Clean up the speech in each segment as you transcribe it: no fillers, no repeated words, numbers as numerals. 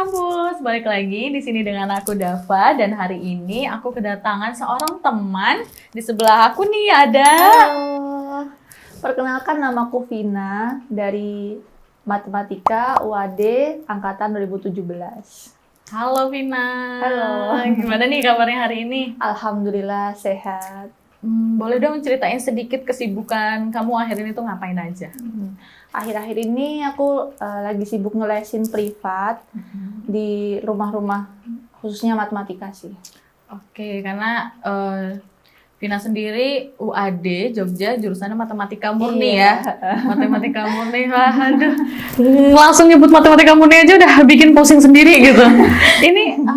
Kampus, balik lagi di sini dengan aku Dava dan hari ini aku kedatangan seorang teman. Di sebelah aku nih ada. Halo, perkenalkan namaku Vina dari Matematika UAD Angkatan 2017. Halo Vina. Halo. Gimana nih kabarnya hari ini? Alhamdulillah sehat. Boleh dong ceritain sedikit kesibukan kamu akhir ini tuh ngapain aja? Akhir-akhir ini aku lagi sibuk ngelesin privat di rumah-rumah, khususnya matematika sih. Oke, karena Vina sendiri UAD Jogja jurusannya matematika murni ya. Matematika murni, aduh. Langsung nyebut matematika murni aja udah bikin pusing sendiri gitu. Ini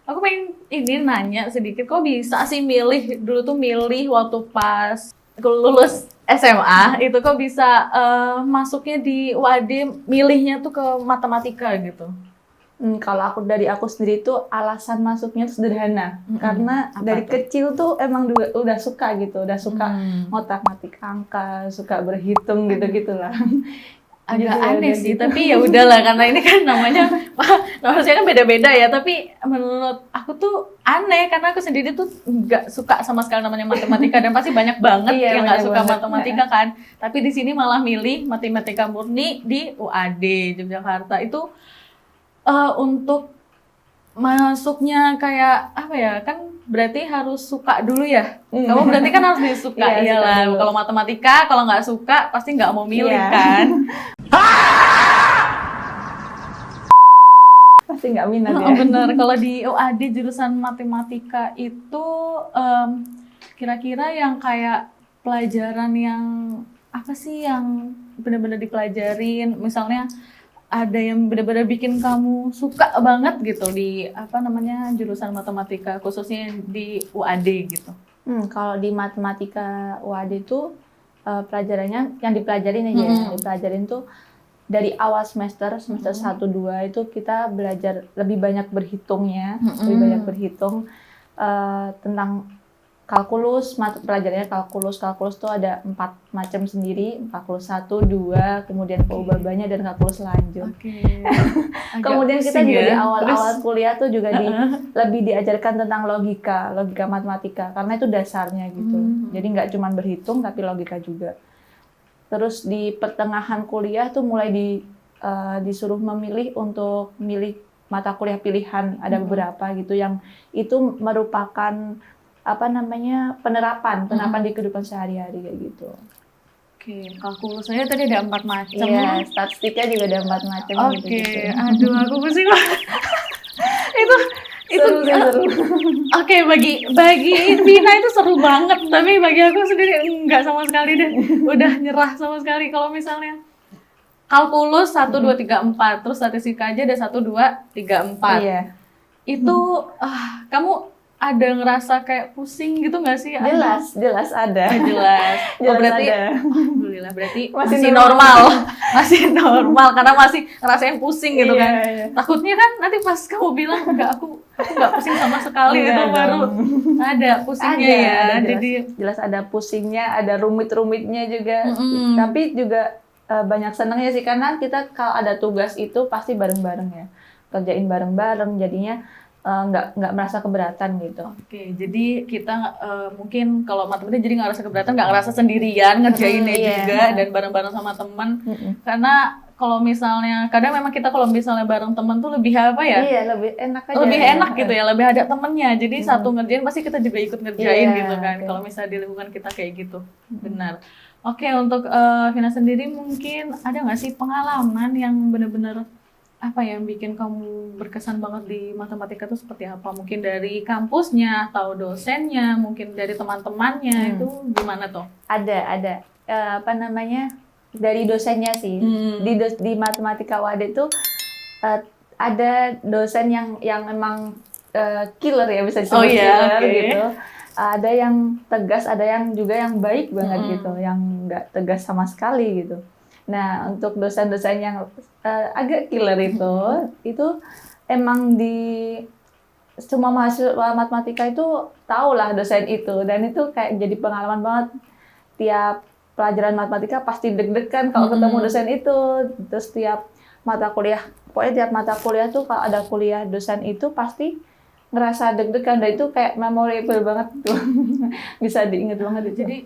aku pengen nanya sedikit, kok bisa sih milih waktu pas lulus SMA itu kok bisa masuknya di UAD milihnya tuh ke matematika gitu. Kalau dari aku sendiri tuh alasan masuknya tuh sederhana, karena dari kecil tuh emang udah suka gitu, udah suka ngotak-ngatik angka, suka berhitung gitu-gitulah. Agak aneh sih, tapi ya udahlah karena ini kan namanya saya kan beda-beda ya, tapi menurut aku tuh aneh karena aku sendiri tuh nggak suka sama sekali namanya matematika dan pasti banyak banget yang nggak suka matematika kan. Tapi di sini malah milih matematika murni di UAD Yogyakarta itu untuk masuknya kayak apa ya, kan berarti harus suka dulu ya. Kamu berarti kan harus disuka, iyalah. Kalau matematika kalau nggak suka pasti nggak mau milih kan. Pasti nggak minat ya. Bener. Kalau di UAD jurusan matematika itu kira-kira yang kayak pelajaran yang apa sih yang benar-benar dipelajarin? Misalnya ada yang benar-benar bikin kamu suka banget gitu di jurusan matematika khususnya di UAD gitu. Kalau di matematika UAD itu pelajarannya yang dipelajarin aja ya. Dipelajarin tuh dari awal semester 1 2 itu kita belajar lebih banyak berhitungnya, lebih banyak berhitung tentang kalkulus, pelajarannya kalkulus tuh ada 4 macam sendiri, kalkulus 1, 2, kemudian peubah-ubahnya dan kalkulus lanjut. Kemudian kita juga di awal-awal kuliah tuh juga lebih diajarkan tentang logika matematika, karena itu dasarnya gitu. Jadi nggak cuma berhitung tapi logika juga. Terus di pertengahan kuliah tuh mulai disuruh memilih untuk milih mata kuliah pilihan, ada beberapa gitu yang itu merupakan penerapan di kehidupan sehari-hari kayak gitu. Oke, kalkulusnya tadi ada 4 macam. Iya, statistiknya juga ada 4 macam gitu. Oke, aduh aku pusing banget. itu seru. Oke, bagi Vina itu seru banget, tapi bagi aku sendiri enggak sama sekali deh. Udah nyerah sama sekali kalau misalnya kalkulus 1 2 3 4, terus statistika aja ada 1 2 3 4. Iya. Itu kamu ada ngerasa kayak pusing gitu nggak sih? Jelas ada. Jelas. Berarti ada. Alhamdulillah berarti masih normal. Masih normal karena masih ngerasain pusing gitu kan. Iya. Takutnya kan nanti pas kamu bilang aku nggak pusing sama sekali itu baru ada pusingnya ya. Jadi jelas ada pusingnya, ada rumit-rumitnya juga. Tapi juga banyak senangnya sih karena kita kalau ada tugas itu pasti bareng-bareng ya. Kerjain bareng-bareng jadinya nggak merasa keberatan gitu. Oke, jadi kita mungkin kalau matematika jadi nggak ngerasa keberatan, nggak ngerasa sendirian ngerjainnya juga dan bareng-bareng sama teman. Karena kalau misalnya kadang memang kita kalau misalnya bareng teman tuh lebih apa ya? Iya, lebih enak aja. Lebih enak gitu ya, lebih ada temennya. Jadi satu ngerjain pasti kita juga ikut ngerjain gitu kan. Kalau misalnya di lingkungan kita kayak gitu, benar. Oke, untuk Vina sendiri mungkin ada nggak sih pengalaman yang benar-benar apa yang bikin kamu berkesan banget di matematika itu seperti apa? Mungkin dari kampusnya atau dosennya, mungkin dari teman-temannya, itu gimana tuh? Ada. Dari dosennya sih. Di matematika UAD itu ada dosen yang memang killer ya, bisa disebut killer gitu. Ada yang tegas, ada yang juga yang baik banget gitu, yang nggak tegas sama sekali gitu. Nah, untuk dosen-dosen yang agak killer itu emang di semua mahasiswa matematika itu tahulah dosen itu, dan itu kayak jadi pengalaman banget. Tiap pelajaran matematika pasti deg-degan kalau ketemu dosen itu. Terus tiap mata kuliah pokoknya tiap mata kuliah tuh kalau ada kuliah dosen itu pasti ngerasa deg-degan, dan itu kayak memorable banget tuh. Bisa diinget banget itu. Jadi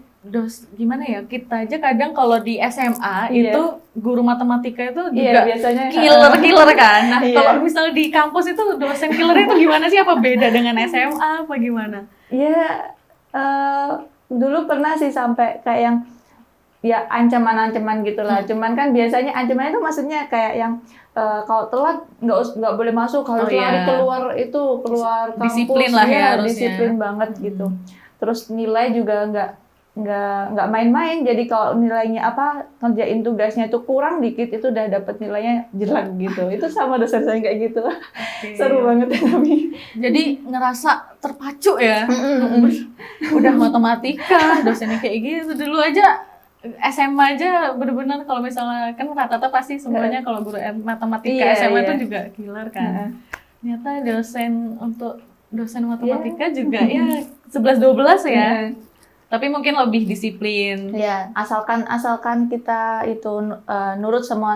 gimana ya, kita aja kadang kalau di SMA Iya. itu guru matematika itu Iya, juga biasanya killer kan. Nah, Iya. kalau misalnya di kampus itu dosen killernya itu gimana sih? Apa beda dengan SMA apa gimana? Iya, dulu pernah sih sampai kayak yang ya ancaman-ancaman gitulah. Cuman kan biasanya ancaman itu maksudnya kayak yang kalau telat nggak boleh masuk, harus lari keluar keluar kampus. Disiplin lah ya harusnya. Disiplin banget gitu. Terus nilai juga nggak main-main. Jadi kalau nilainya ngerjain tugasnya itu kurang dikit itu udah dapet nilainya jelek gitu. Itu sama dosen saya kayak gitu. Seru banget tapi. Jadi ngerasa terpacu ya. Udah matematika, dosennya kayak gitu. Dulu aja SMA aja bener-bener kalau misalnya kan rata-rata pasti semuanya kalau guru matematika SMA itu juga killer kan. Ternyata dosen matematika juga ya 11-12 ya. Tapi mungkin lebih disiplin. Ya, asalkan kita itu nurut sama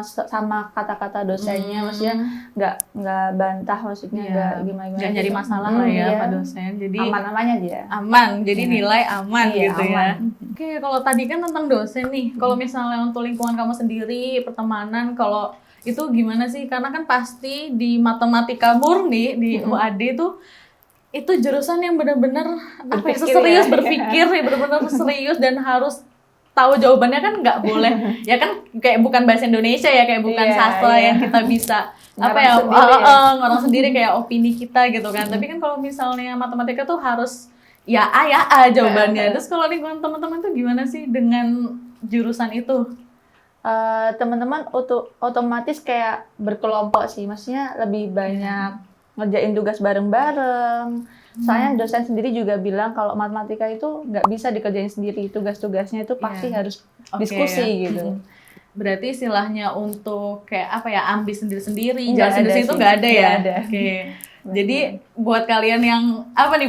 kata-kata dosennya, maksudnya nggak bantah, maksudnya nggak gimana-gimana. Nggak nyari masalah lah ya Pak dosen. Jadi aman-amannya dia. Aman, jadi nilai aman gitu aman. ya. Oke, kalau tadi kan tentang dosen nih. Kalau misalnya untuk lingkungan kamu sendiri, pertemanan, kalau itu gimana sih? Karena kan pasti di matematika murni di UAD tuh itu jurusan yang benar-benar serius berpikir, ya benar-benar serius dan harus tahu jawabannya, kan nggak boleh ya kan, kayak bukan bahasa Indonesia ya, kayak bukan sastra yang kita bisa ngorong sendiri kayak opini kita gitu kan. Tapi kan kalau misalnya matematika tuh harus ya A jawabannya. Terus kalau lingkungan teman-teman tuh gimana sih dengan jurusan itu? Teman-teman otomatis kayak berkelompok sih, maksudnya lebih banyak ngerjain tugas bareng-bareng. Soalnya dosen sendiri juga bilang kalau matematika itu nggak bisa dikerjain sendiri, tugas-tugasnya itu pasti harus diskusi gitu. Berarti istilahnya untuk kayak ambil sendiri-sendiri, jalan sendiri itu nggak ada ya? Oke. Jadi buat kalian yang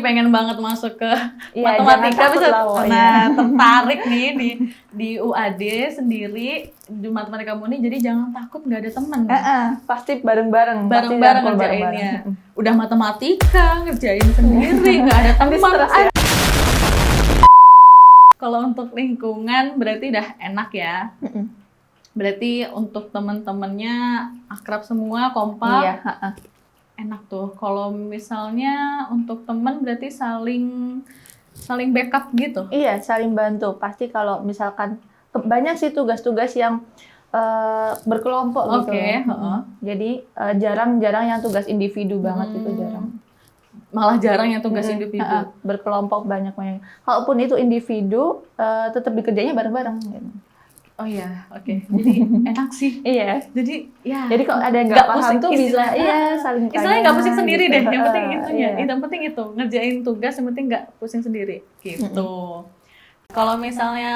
pengen banget masuk ke matematika bisa tertarik nih di UAD sendiri di matematika murni, jadi jangan takut nggak ada teman. Pasti bareng-bareng ngerjainnya. Udah matematika ngerjain sendiri, nggak ada teman. Kalau untuk lingkungan berarti udah enak ya. Berarti untuk teman-temannya akrab semua, kompak. Iya, enak tuh. Kalau misalnya untuk teman berarti saling backup gitu. Iya, saling bantu. Pasti kalau misalkan banyak sih tugas-tugas yang berkelompok gitu. Jadi jarang-jarang yang tugas individu banget, itu jarang. Malah jarang yang tugas individu. Berkelompok banyak. Kalaupun itu individu, tetap dikerjanya bareng-bareng gitu. Oh iya, oke. Jadi enak sih. Iya. Jadi ya. Jadi kalau ada yang nggak paham tuh bisa saling tanya. Istilahnya nggak pusing sendiri gitu. deh. Yang penting itunya. Yang penting itu ngerjain tugas. Yang penting nggak pusing sendiri. Gitu. Kalau misalnya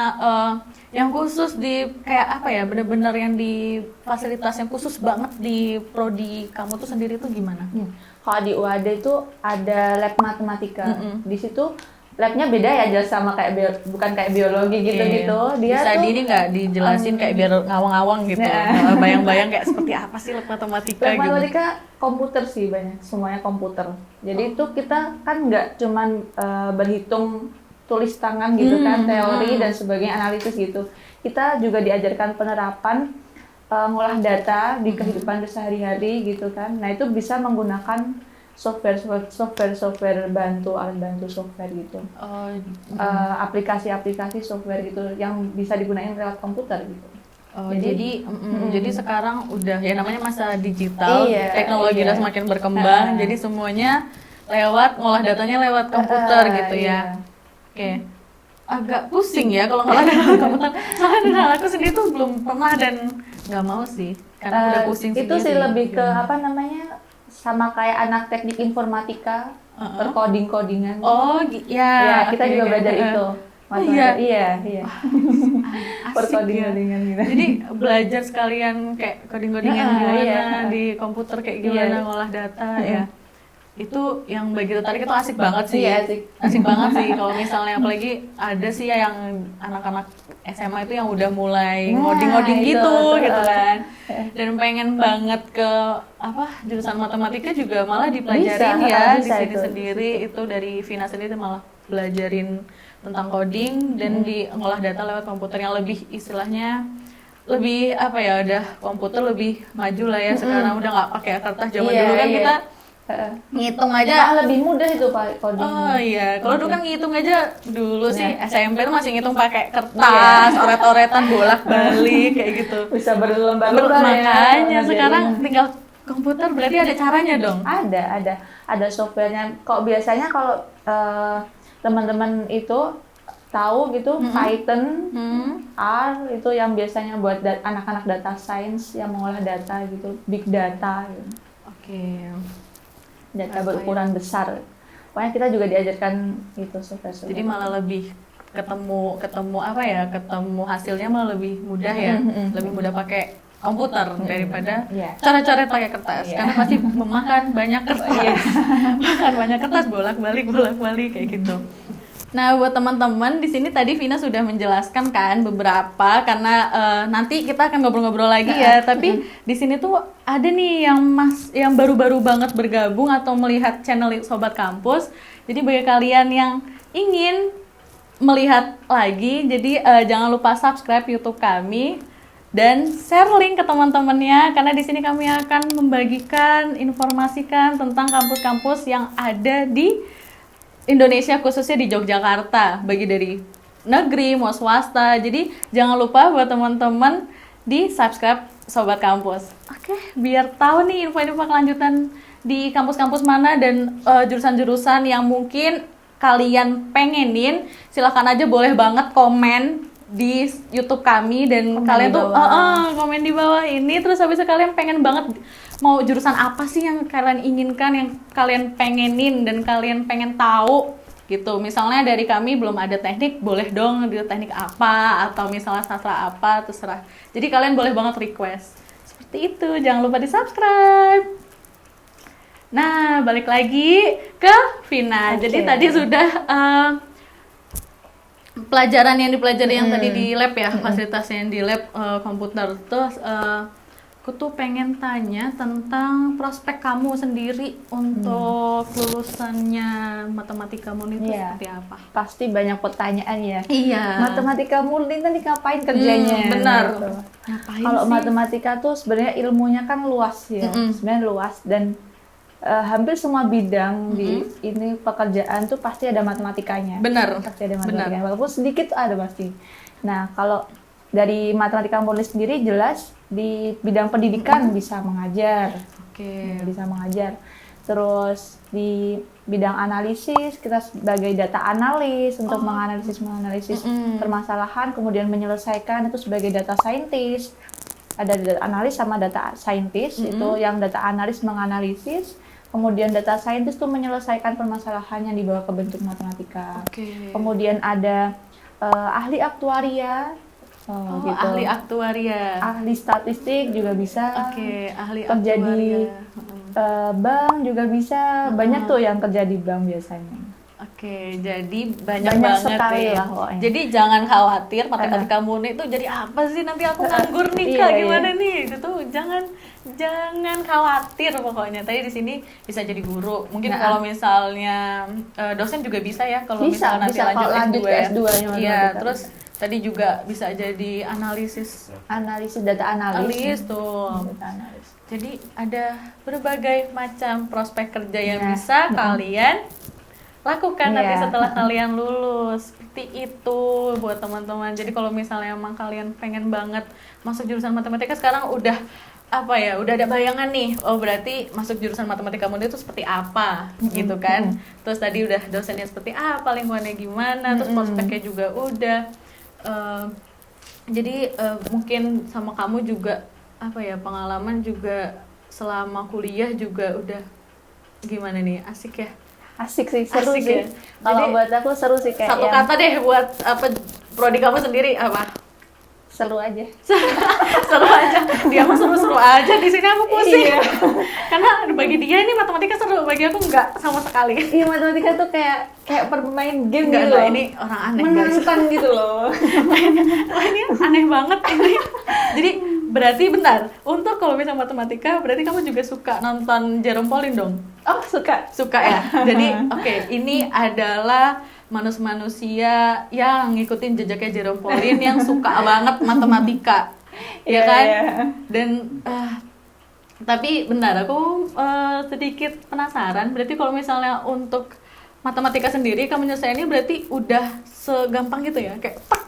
yang khusus di kayak bener-bener yang di fasilitas yang khusus banget di prodi kamu tuh sendiri tuh gimana? Kalau di UAD itu ada lab matematika. Di situ labnya beda ya, jelas sama bukan kayak biologi gitu-gitu. Dia bisa tuh nggak dijelasin kayak biar ngawang-ngawang gitu. Bayang-bayang kayak seperti apa sih lab matematika lab gitu. Matematika komputer sih banyak, semuanya komputer. Jadi itu kita kan nggak cuman berhitung tulis tangan gitu kan, teori dan sebagainya, analisis gitu. Kita juga diajarkan penerapan ngolah data di kehidupan sehari-hari gitu kan. Nah, itu bisa menggunakan software bantu, alat bantu software gitu. Aplikasi-aplikasi software gitu yang bisa digunakan lewat komputer gitu. Jadi sekarang udah ya namanya masa digital, teknologi udah semakin berkembang, jadi semuanya ngolah datanya lewat komputer gitu ya. Oke. Agak pusing ya kalau ngolah data komputer. Soalnya aku sendiri tuh belum pernah dan nggak mau sih, karena udah pusing sendiri. Itu sih lebih ke sama kayak anak teknik informatika, perkodingan. Ya, kita juga belajar itu. Iya. Perkodingan gitu. Jadi belajar sekalian kayak coding-codingan gimana di komputer, kayak gimana ngolah data ya. itu yang begitu tadi itu asik banget sih. Iya, asik. Banget sih kalau misalnya, apalagi ada sih ya yang anak-anak SMA itu yang udah mulai ngoding-ngoding itu, gitu betul. gitu kan. Dan pengen banget ke jurusan matematika juga malah dipelajarin di bisa sini itu. sendiri. Itu dari Vina sendiri malah belajarin tentang coding dan di ngolah data lewat komputer yang lebih istilahnya lebih udah komputer lebih maju lah ya sekarang, udah nggak pakai kertas. Zaman dulu kan kita ngitung aja lebih mudah itu Pak coding. Oh iya, kalau dulu kan ngitung aja dulu sih SMP tuh masih ngitung pakai kertas, oret-oretan bolak-balik kayak gitu. Bisa berlembar-lembar Makanya sekarang tinggal komputer, berarti ada caranya dong. Ada softwarenya. Kok biasanya kalau teman-teman itu tahu gitu Python, R itu yang biasanya buat anak-anak data science yang mengolah data gitu, big data gitu. Oke. Data berukuran besar. Pokoknya kita juga diajarkan itu software. Jadi malah lebih ketemu hasilnya malah lebih mudah ya. Lebih mudah pakai komputer daripada coret-coret pakai kertas. Karena pasti memakan banyak kertas. Makan banyak kertas bolak-balik kayak gitu. Nah, buat teman-teman di sini tadi Vina sudah menjelaskan kan beberapa, karena nanti kita akan ngobrol-ngobrol lagi ya. Tapi di sini tuh ada nih yang baru-baru banget bergabung atau melihat channel Sobat Kampus. Jadi bagi kalian yang ingin melihat lagi, jadi jangan lupa subscribe YouTube kami dan share link ke teman-temannya, karena di sini kami akan membagikan informasikan tentang kampus-kampus yang ada di Indonesia, khususnya di Yogyakarta, bagi dari negeri mau swasta. Jadi jangan lupa buat teman-teman di subscribe Sobat Kampus. Oke, biar tahu nih info-info kelanjutan di kampus-kampus mana dan jurusan-jurusan yang mungkin kalian pengenin, silahkan aja, boleh banget komen di YouTube kami dan kalian tuh komen di bawah ini. Terus habis itu kalian pengen banget mau jurusan apa sih yang kalian inginkan, yang kalian pengenin dan kalian pengen tahu gitu. Misalnya dari kami belum ada teknik, boleh dong di teknik apa, atau misalnya sastra apa, terserah. Jadi kalian boleh banget request seperti itu. Jangan lupa di subscribe. Nah, balik lagi ke Vina. Jadi tadi sudah pelajaran yang dipelajari yang tadi di lab ya, fasilitas yang di lab komputer. Terus aku tuh pengen tanya tentang prospek kamu sendiri untuk lulusannya matematika murni itu seperti apa? Pasti banyak pertanyaan ya. Iya. Matematika murni nanti ngapain kerjanya? Benar. Gitu. Ngapain Kalau sih? Matematika tuh sebenarnya ilmunya kan luas ya. Sebenarnya luas dan hampir semua bidang di ini pekerjaan tuh pasti ada matematikanya. Benar. Pasti ada matematikanya. Walaupun sedikit ada pasti. Nah, kalau dari matematika murni sendiri jelas di bidang pendidikan bisa mengajar. Bisa mengajar. Terus di bidang analisis kita sebagai data analis untuk menganalisis permasalahan, kemudian menyelesaikan itu sebagai data scientist. Ada data analis sama data scientist, itu yang data analis menganalisis, kemudian data scientist itu menyelesaikan permasalahan yang dibawa ke bentuk matematika. Kemudian ada ahli aktuaria, gitu. Ahli aktuaria, ahli statistik juga bisa, ahli kerja di aktuaria. bank juga bisa, banyak tuh yang kerja di bank biasanya. Jadi banyak banget sekali ya. lah pokoknya. Jadi jangan khawatir matematika murni itu jadi apa sih, nanti aku nganggur nih Kak, gimana nih? Itu jangan khawatir pokoknya. Tadi di sini bisa jadi guru. Mungkin kalau misalnya dosen juga bisa ya, kalau misalnya nanti lanjut ke S2-nya. Iya, terus tadi juga bisa jadi data analis tuh. Jadi ada berbagai macam prospek kerja yang bisa kalian lakukan nanti setelah kalian lulus. Seperti itu buat teman-teman. Jadi kalau misalnya emang kalian pengen banget masuk jurusan matematika, sekarang udah ada bayangan nih. Oh, berarti masuk jurusan matematika murni itu seperti apa gitu kan. Terus tadi udah dosennya seperti apa, lingkungannya gimana, terus prospeknya juga udah. Jadi mungkin sama kamu juga pengalaman juga selama kuliah juga udah gimana nih, asik ya? Asik sih, seru Ya? sih. Kalau buat aku seru sih, kayak satu kata deh buat prodi kamu sendiri apa? Seru aja. Seru aja. Dia mah seru-seru aja, di sini aku pusing. Karena bagi dia ini matematika seru, bagi aku enggak sama sekali. Iya, matematika tuh kayak permain game Enggak, gitu loh. ini orang aneh guys. Menantang gitu loh. Wah, ini aneh banget ini. Jadi berarti bentar, untuk kalau misalnya matematika berarti kamu juga suka nonton Jerome Pauline dong? Oh, suka. Suka ya? Jadi oke, ini adalah manusia yang ngikutin jejaknya Jerome Pauline yang suka banget matematika. Ya kan? Dan tapi bentar, aku sedikit penasaran. Berarti kalau misalnya untuk matematika sendiri kamu nyelesainnya berarti udah segampang gitu ya? Kayak tak.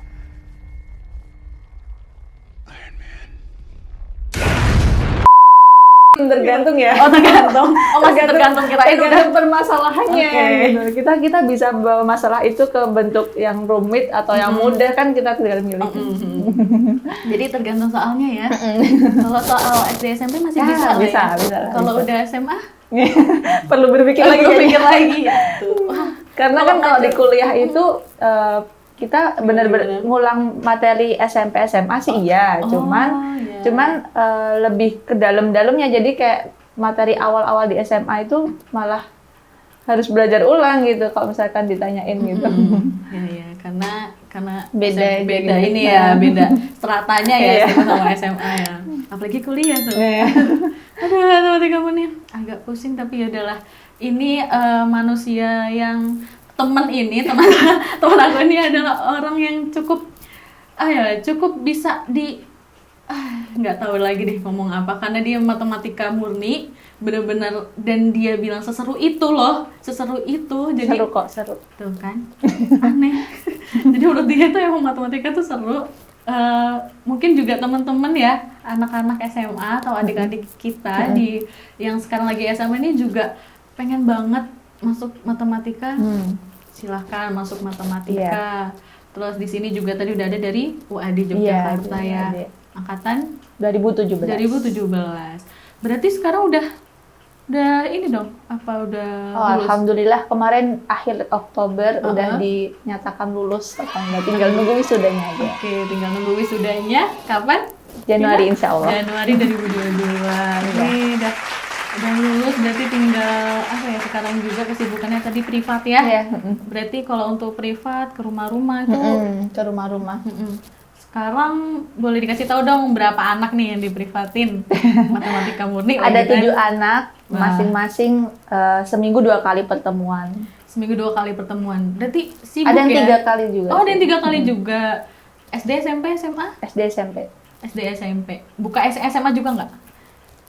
Tergantung ya. Oh, tergantung. Oh, masih tergantung kirain udah. Tergantung permasalahannya. Oke. Gitu. Kita bisa bawa masalah itu ke bentuk yang rumit atau yang mudah kan kita tinggal milih. Jadi tergantung soalnya ya. Kalau soal SD SMP masih bisa lah bisa, ya. bisa. Kalau udah SMA Perlu berpikir lagi. berpikir lagi. Wah, Karena kan kalau di kuliah itu kita benar-benar ngulang materi SMP SMA sih iya, cuman lebih ke dalam-dalamnya, jadi kayak materi awal-awal di SMA itu malah harus belajar ulang gitu kalau misalkan ditanyain gitu. Ya, karena Beda beda gitu. ini ya, beda stratanya ya Iya. SMA sama SMA ya. Apalagi kuliah tuh. Aduh, matematika kamu nih agak pusing, tapi ya udahlah. Ini manusia yang teman aku ini adalah orang yang cukup bisa nggak tahu lagi deh ngomong apa, karena dia matematika murni bener-bener, dan dia bilang seseru itu jadi Seru. tuh kan aneh. Jadi menurut dia tuh emang matematika tuh seru. Mungkin juga teman-teman ya, anak-anak SMA atau adik-adik kita yang sekarang lagi SMA ini juga pengen banget masuk matematika. Silahkan masuk matematika. Terus di sini juga tadi udah ada dari UAD Yogyakarta ya. Angkatan 2017. Berarti sekarang udah ini dong, apa udah lulus? Alhamdulillah kemarin akhir Oktober udah dinyatakan lulus, tinggal nunggu wisudanya aja. Oke, tinggal nunggu wisudanya kapan? Januari insya Allah. Januari 2022. Ini udah lulus, berarti tinggal sekarang juga kesibukannya tadi privat ya. Iya. Berarti kalau untuk privat ke rumah-rumah itu Ke rumah-rumah. Sekarang boleh dikasih tahu dong berapa anak nih yang diprivatin matematika murni? Ada lagi, 7 anak, masing-masing seminggu 2 kali pertemuan. Seminggu 2 kali pertemuan. Berarti sibuk Ada yang ya? 3 kali juga. Oh, ada yang 3 kali juga. SD, SMP, SMA? SD, SMP. SD, SMP. Buka SMA juga nggak?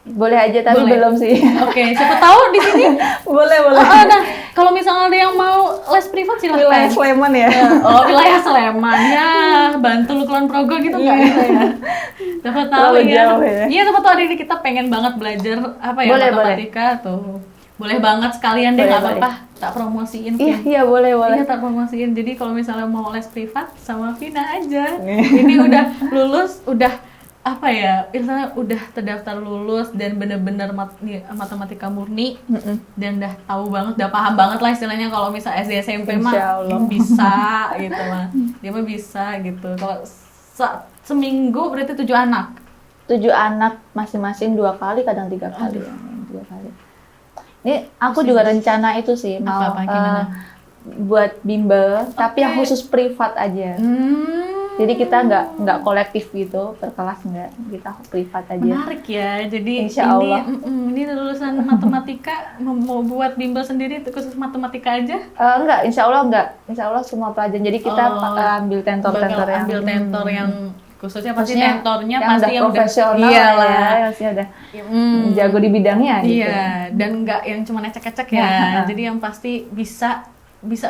Boleh aja, tapi Boleh. belum sih. Oke, siapa tahu di sini. boleh. Nah, kalau misalnya ada yang mau les privat silahkan. Wilayah Sleman ya. Oh, wilayah Sleman ya, Bantul, Kulon Progo gitu nggak bisa ya? Siapa tahu Terlalu ya. jauh ya. Iya, siapa tahu adik kita pengen banget belajar matematika tuh. Boleh banget sekalian deh, nggak apa-apa. Tak promosiin. Iya, boleh. Iya, tak promosiin. Jadi kalau misalnya mau les privat sama Vina aja. Ini udah lulus, udah misalnya udah terdaftar lulus dan bener-bener matematika murni dan udah tahu banget, udah paham banget lah istilahnya. Kalau misalnya SD SMP mah bisa gitu lah, dia mah bisa gitu. Kalau seminggu berarti 7 anak. 7 anak masing-masing 2 kali, kadang 3 kali. 2 kali. Ini aku juga rencana itu sih, mau buat bimbel, tapi yang khusus privat aja. Jadi kita nggak kolektif gitu, per kelas nggak, kita privat aja. Menarik ya, jadi Insya Allah. ini lulusan matematika mau buat bimbel sendiri khusus matematika aja? Enggak, insya Allah semua pelajaran. Jadi kita ambil tentor-tentor yang khususnya pasti tentornya yang pasti udah yang profesional udah, ya, maksudnya udah jago di bidangnya gitu. Iya, dan nggak yang cuma ecek-ecek ya. Jadi yang pasti bisa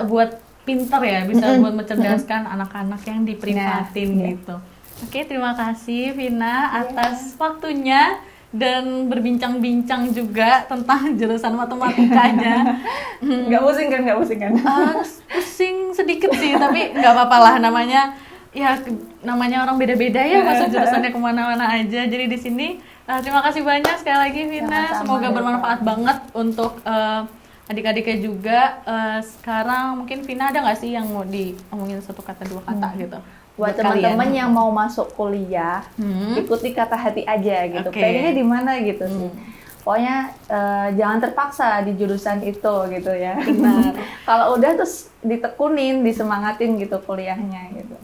buat pinter ya, bisa buat mencerdaskan anak-anak yang diprivatin gitu. Oke, terima kasih Vina atas waktunya dan berbincang-bincang juga tentang jurusan matematikanya. Nggak pusing kan? Pusing sedikit sih, tapi nggak apa-apa lah, namanya orang beda-beda ya, masuk jurusannya kemana-mana aja. Jadi di sini terima kasih banyak sekali lagi Vina. Semoga bermanfaat banget untuk adik-adiknya juga. Sekarang mungkin Vina ada nggak sih yang mau diomongin 1 kata 2 kata gitu? Buat teman-teman yang mau masuk kuliah, ikuti kata hati aja gitu. Pengennya di mana gitu sih. pokoknya jangan terpaksa di jurusan itu gitu ya. Benar. Kalau udah terus ditekunin, disemangatin gitu kuliahnya gitu.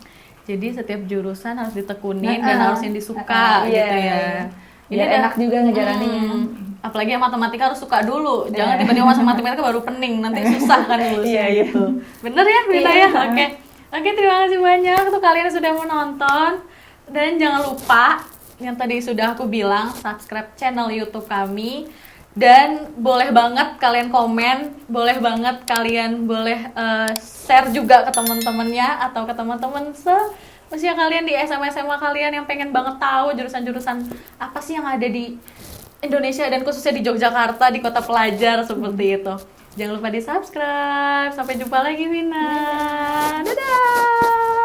Jadi setiap jurusan harus ditekunin dan harus yang disuka gitu iya, ya. Ini enak juga ngejalaninnya. Apalagi yang matematika harus suka dulu. Jangan tiba-tiba masuk matematika baru pening, nanti susah kan lulusnya Iya, gitu. Bener ya Vina ya? Oke. Oke, terima kasih banyak untuk kalian yang sudah menonton. Dan jangan lupa yang tadi sudah aku bilang, subscribe channel YouTube kami. Dan boleh banget kalian komen, boleh banget kalian share juga ke teman-temannya atau ke teman-teman usia kalian di SMA kalian yang pengen banget tahu jurusan-jurusan apa sih yang ada di Indonesia dan khususnya di Yogyakarta, di kota pelajar seperti itu. Jangan lupa di subscribe. Sampai jumpa lagi Vina. Dadah.